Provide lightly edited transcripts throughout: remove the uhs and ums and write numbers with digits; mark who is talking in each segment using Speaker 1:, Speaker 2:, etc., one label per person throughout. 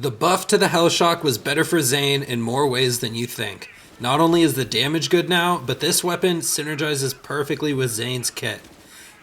Speaker 1: The buff to the Hellshock was better for ZANE in more ways than you think. Not only is the damage good now, but this weapon synergizes perfectly with ZANE's kit.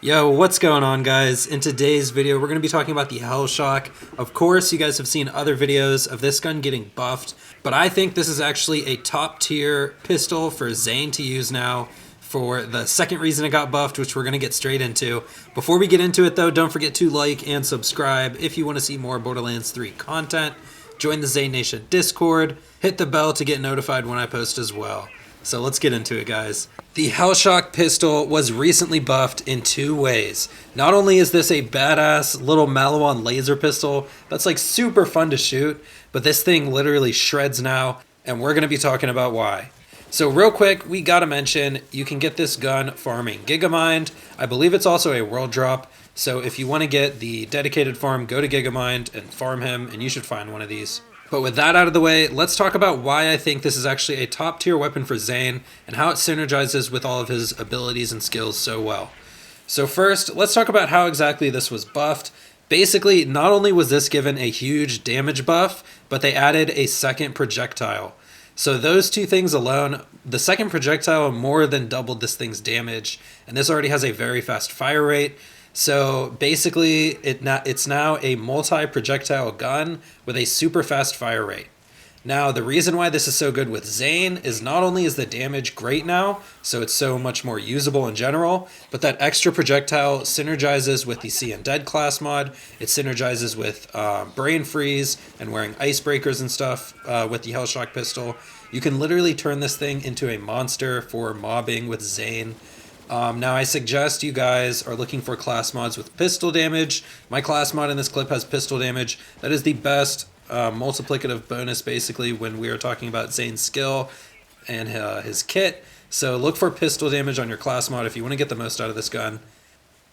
Speaker 1: Yo, what's going on, guys? In today's video, we're going to be talking about the Hellshock. Of course, you guys have seen other videos of this gun getting buffed, but I think this is actually a top tier pistol for ZANE to use now for the second reason it got buffed, which we're going to get straight into. Before we get into it though, don't forget to like and subscribe if you want to see more Borderlands 3 content. Join the ZANE Nation Discord, hit the bell to get notified when I post as well. So let's get into it, guys. The Hellshock pistol was recently buffed in two ways. Not only is this a badass little Maliwan laser pistol that's like super fun to shoot, but this thing literally shreds now, and we're going to be talking about why. So real quick, we gotta mention, you can get this gun farming Gigamind. I believe it's also a world drop, so if you want to get the dedicated farm, go to Gigamind and farm him, and you should find one of these. But with that out of the way, let's talk about why I think this is actually a top tier weapon for ZANE, and how it synergizes with all of his abilities and skills so well. So first, let's talk about how exactly this was buffed. Basically, not only was this given a huge damage buff, but they added a second projectile. So those two things alone, the second projectile more than doubled this thing's damage, and this already has a very fast fire rate. So basically, it's now a multi-projectile gun with a super fast fire rate. Now, the reason why this is so good with ZANE is not only is the damage great now, so it's so much more usable in general, but that extra projectile synergizes with the See Undead class mod. It synergizes with brain freeze and wearing icebreakers and stuff with the Hellshock pistol. You can literally turn this thing into a monster for mobbing with ZANE. Now, I suggest you guys are looking for class mods with pistol damage. My class mod in this clip has pistol damage. That is the best multiplicative bonus, basically, when we are talking about ZANE's skill and his kit. So look for pistol damage on your class mod if you want to get the most out of this gun.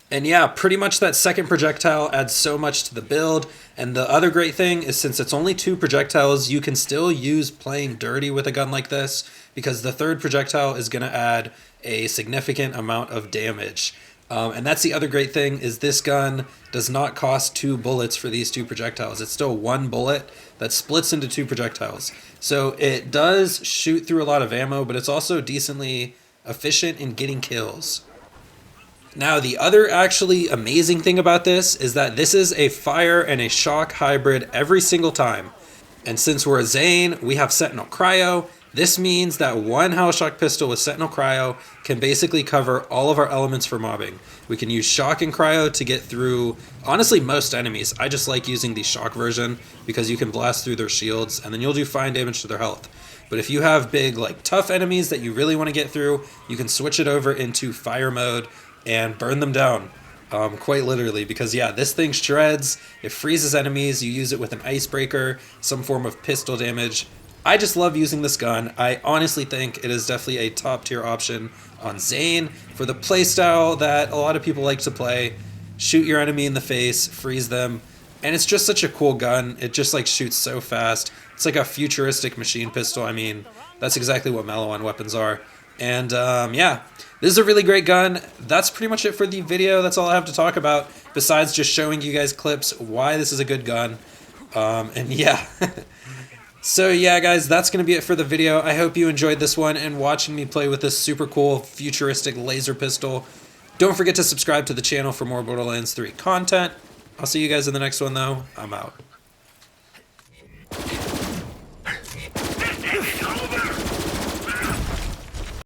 Speaker 1: And yeah, pretty much that second projectile adds so much to the build. And the other great thing is, since it's only two projectiles, you can still use playing dirty with a gun like this, because the third projectile is going to add a significant amount of damage. And that's the other great thing, is this gun does not cost 2 bullets for these two projectiles. It's still 1 bullet that splits into 2 projectiles. So it does shoot through a lot of ammo, but it's also decently efficient in getting kills. Now, the other actually amazing thing about this is that this is a fire and a shock hybrid every single time. And since we're a ZANE, we have Sentinel Cryo. This means that one Hellshock pistol with Sentinel Cryo can basically cover all of our elements for mobbing. We can use Shock and Cryo to get through, honestly, most enemies. I just like using the Shock version because you can blast through their shields and then you'll do fine damage to their health. But if you have big, like, tough enemies that you really want to get through, you can switch it over into fire mode and burn them down. Quite literally, because yeah, this thing shreds, it freezes enemies, you use it with an icebreaker, some form of pistol damage. I just love using this gun. I honestly think it is definitely a top tier option on ZANE for the playstyle that a lot of people like to play. Shoot your enemy in the face, freeze them, and it's just such a cool gun. It just like shoots so fast. It's like a futuristic machine pistol. I mean, that's exactly what Maliwan weapons are. And yeah, this is a really great gun. That's pretty much it for the video. That's all I have to talk about, besides just showing you guys clips why this is a good gun. And yeah. So yeah, guys, that's going to be it for the video. I hope you enjoyed this one and watching me play with this super cool futuristic laser pistol. Don't forget to subscribe to the channel for more Borderlands 3 content. I'll see you guys in the next one, though. I'm out.